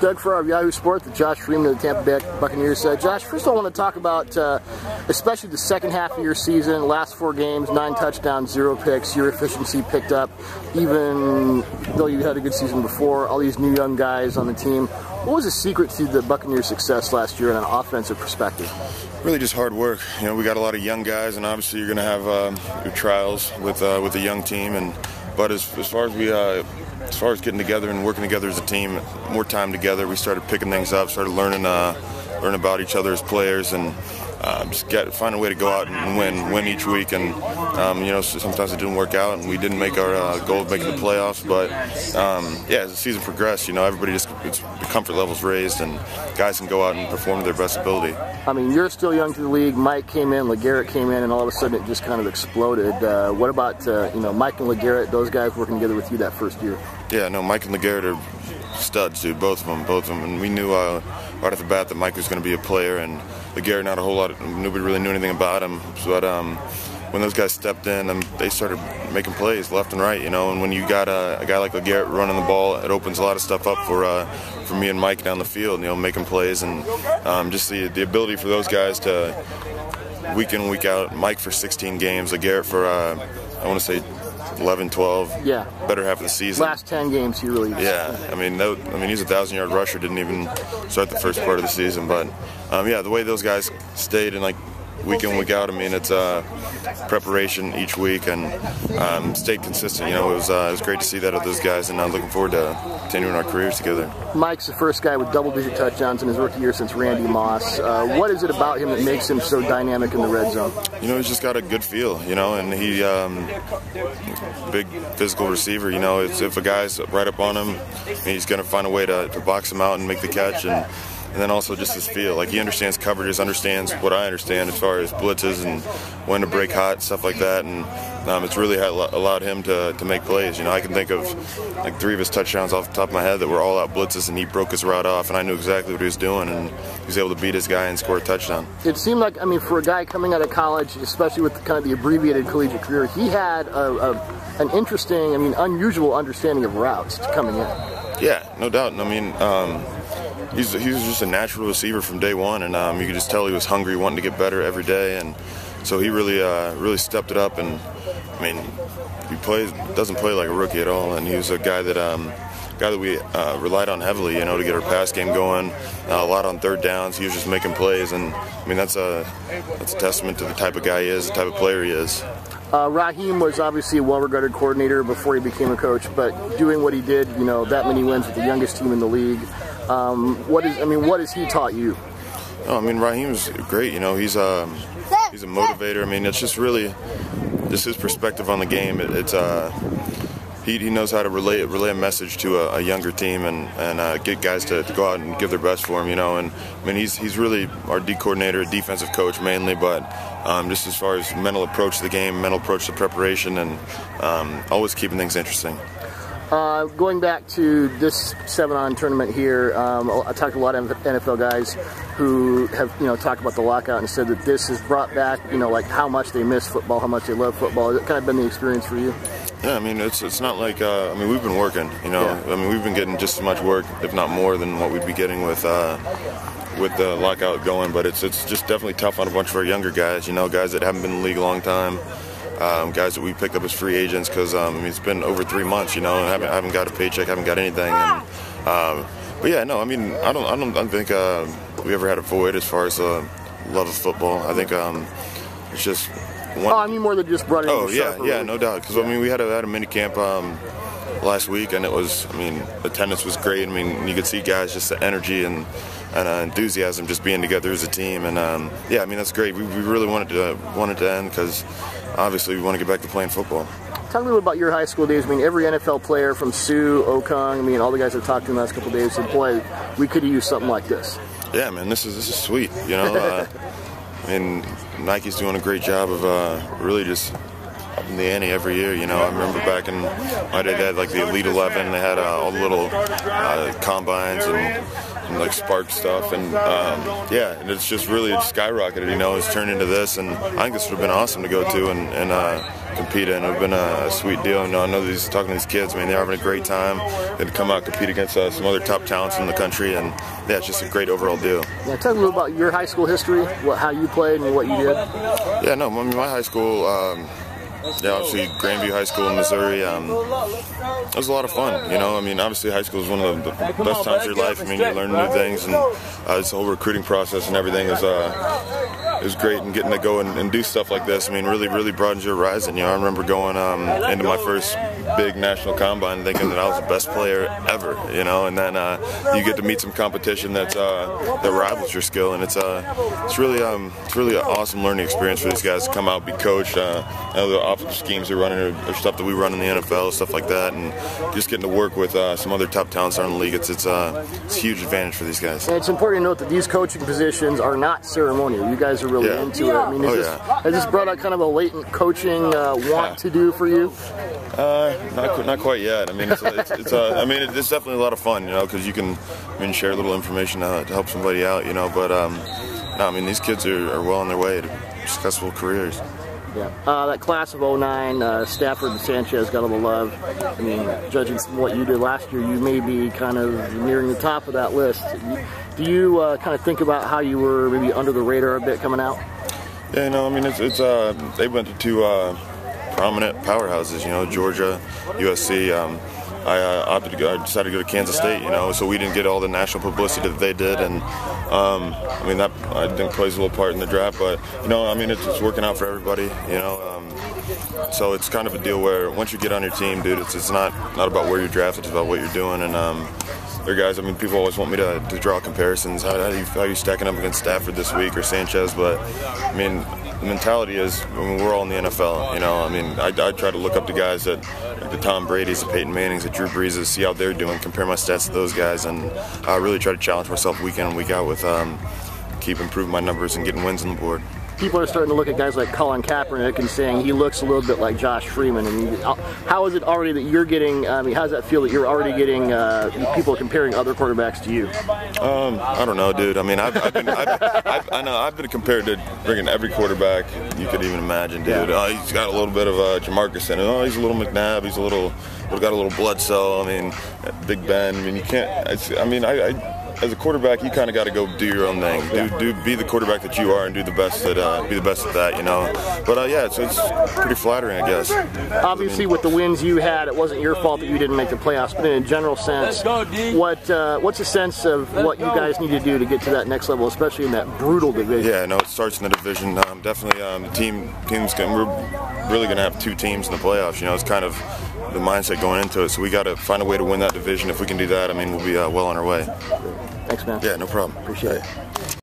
Doug Farrar of Yahoo Sports, Josh Freeman of the Tampa Bay Buccaneers. Josh, first I want to talk about especially the second half of your season, last 4 games, 9 touchdowns, 0 picks, your efficiency picked up, even though you had a good season before, all these new young guys on the team. What was the secret to the Buccaneers' success last year in an offensive perspective? Really just hard work. You know, we got a lot of young guys, and obviously you're going to have your trials with a young team. But as far as getting together and working together as a team, more time together, we started picking things up, started learning about each other as players, and just find a way to go out and win each week. And you know, sometimes it didn't work out, and we didn't make our goal of making the playoffs. But yeah, as the season progressed, you know, everybody the comfort level's raised, and guys can go out and perform to their best ability. I mean, you're still young to the league. Mike came in, LeGarrette came in, and all of a sudden it just kind of exploded. What about you know, Mike and LeGarrette? Those guys working together with you that first year? Yeah, no, Mike and LeGarrette are studs, dude. Both of them, and we knew right off the bat that Mike was going to be a player, and LeGarrette, not a whole lot. Nobody really knew anything about him, but when those guys stepped in, they started making plays left and right, you know. And when you got a guy like LeGarrette running the ball, it opens a lot of stuff up for me and Mike down the field, you know, making plays, and just the ability for those guys to week in, week out. Mike for 16 games, LeGarrette for I want to say 11, 12. Yeah. Better half of the season. Last 10 games, he really. Yeah. I mean, he's a 1,000-yard rusher. Didn't even start the first part of the season, but yeah, the way those guys stayed and like week in, week out. I mean, it's preparation each week and stayed consistent. You know, it was great to see that of those guys, and I'm looking forward to continuing our careers together. Mike's the first guy with double-digit touchdowns in his rookie year since Randy Moss. What is it about him that makes him so dynamic in the red zone? You know, he's just got a good feel, you know, and he big physical receiver. You know, if a guy's right up on him, he's going to find a way to box him out and make the catch. And then also just his feel. Like, he understands coverages, understands what I understand as far as blitzes and when to break hot, stuff like that. And it's really allowed him to make plays. You know, I can think of like 3 of his touchdowns off the top of my head that were all out blitzes, and he broke his route off, and I knew exactly what he was doing, and he was able to beat his guy and score a touchdown. It seemed like, I mean, for a guy coming out of college, especially with kind of the abbreviated collegiate career, he had an interesting, I mean, unusual understanding of routes coming in. Yeah, no doubt. I mean, he was just a natural receiver from day one, and you could just tell he was hungry, wanting to get better every day, and so he really stepped it up. And I mean, he doesn't play like a rookie at all, and he was a guy that we relied on heavily, you know, to get our pass game going. A lot on third downs. He was just making plays, and I mean, that's a testament to the type of guy he is, the type of player he is. Raheem was obviously a well-regarded coordinator before he became a coach, but doing what he did, you know, that many wins with the youngest team in the league. What has he taught you? Oh, I mean, Raheem's great. You know, he's a motivator. I mean, it's just really just his perspective on the game. He knows how to relay a message to a younger team and get guys to go out and give their best for him. You know, and I mean, he's really our D coordinator, a defensive coach mainly, but just as far as mental approach to the game, mental approach to preparation, and always keeping things interesting. Going back to this 7-on tournament here, I talked to a lot of NFL guys who have, you know, talked about the lockout and said that this has brought back, you know, like how much they miss football, how much they love football. Has it kind of been the experience for you? Yeah, I mean, it's not like, I mean, we've been working, you know. Yeah. I mean, we've been getting just as much work, if not more, than what we'd be getting with the lockout going. But it's just definitely tough on a bunch of our younger guys, you know, guys that haven't been in the league a long time. Guys that we picked up as free agents because I mean, it's been over 3 months, you know, and I haven't got a paycheck, haven't got anything. And, but yeah, no, I mean, I don't think we ever had a void as far as love of football. I think it's just one. Oh, I mean, more than just brought in. Oh yeah, no doubt. Because I mean, we had a mini camp last week, and it was, I mean, attendance was great. I mean, you could see guys, just the energy and enthusiasm, just being together as a team. And yeah, I mean, that's great. We really wanted to end because obviously we want to get back to playing football. Talk a little about your high school days. I mean, every NFL player from Sue, Okung, I mean, all the guys I've talked to in the last couple of days said, boy, we could use something like this. Yeah, man, this is sweet, you know. I mean, Nike's doing a great job of really just upping the ante every year, you know. I remember back in my day, they had like the Elite 11, they had all the little combines, and like spark stuff, and yeah, and it's just really skyrocketed. It's turned into this, and I think this would have been awesome to go to and compete in. It would have been a sweet deal. I know these talking to these kids. I mean, they're having a great time. They'd come out and compete against some other top talents in the country, and yeah, it's just a great overall deal. Yeah, talk a little about your high school history, how you played and what you did. Yeah, no, I mean, my high school. Yeah, obviously Grandview High School in Missouri. It was a lot of fun. I mean, obviously high school is one of the best times of your life. I mean, you learn new things, and this whole recruiting process and everything is great. And getting to go and do stuff like this, I mean, really broadens your horizon. I remember going into my first big national combine thinking that I was the best player ever. And then you get to meet some competition that rivals your skill, and it's really an awesome learning experience for these guys to come out, be coached. The offensive schemes they're running or stuff that we run in the NFL, stuff like that, and just getting to work with some other top talents around the league. It's a huge advantage for these guys. And it's important to note that these coaching positions are not ceremonial. You guys are really into it. I mean, has this brought out kind of a latent coaching want to do for you? Not quite yet. I mean, it's definitely a lot of fun, because you can share a little information to help somebody out, But no, I mean, these kids are well on their way to successful careers. Yeah. That class of '09, Stafford and Sanchez got all the love. I mean, judging from what you did last year, you may be kind of nearing the top of that list. Do you kind of think about how you were maybe under the radar a bit coming out? Yeah, I mean, they went to two prominent powerhouses, Georgia, USC. I decided to go to Kansas State, so we didn't get all the national publicity that they did, and I mean, that I think plays a little part in the draft, but I mean, it's working out for everybody, so it's kind of a deal where once you get on your team, dude, it's not about where you're drafted, it's about what you're doing, and there are guys. I mean, people always want me to draw comparisons. How are you stacking up against Stafford this week or Sanchez? But I mean, the mentality is, we're all in the NFL. I mean, I try to look up to guys that the Tom Brady's, the Peyton Mannings, the Drew Breeses, see how they're doing, compare my stats to those guys, and I really try to challenge myself week in and week out with keep improving my numbers and getting wins on the board. People are starting to look at guys like Colin Kaepernick and saying he looks a little bit like Josh Freeman. I mean, how is it already that you're getting? I mean, how does that feel that you're already getting people comparing other quarterbacks to you? I don't know, dude. I mean, I've been compared to bringing every quarterback you could even imagine, dude. He's got a little bit of Jamarcus in it. He's a little McNabb. He's got a little Bledsoe. I mean, Big Ben. I mean, you can't. As a quarterback, you kind of got to go do your own thing. Be the quarterback that you are, and be the best at that, But yeah, it's pretty flattering, I guess. Obviously, with the wins you had, it wasn't your fault that you didn't make the playoffs. But in a general sense, what's a sense of what you guys need to do to get to that next level, especially in that brutal division? Yeah, no, it starts in the division. Definitely, we're really going to have two teams in the playoffs. It's kind of the mindset going into it. So we got to find a way to win that division. If we can do that, I mean, we'll be well on our way. Thanks, man. Yeah, no problem. Appreciate it.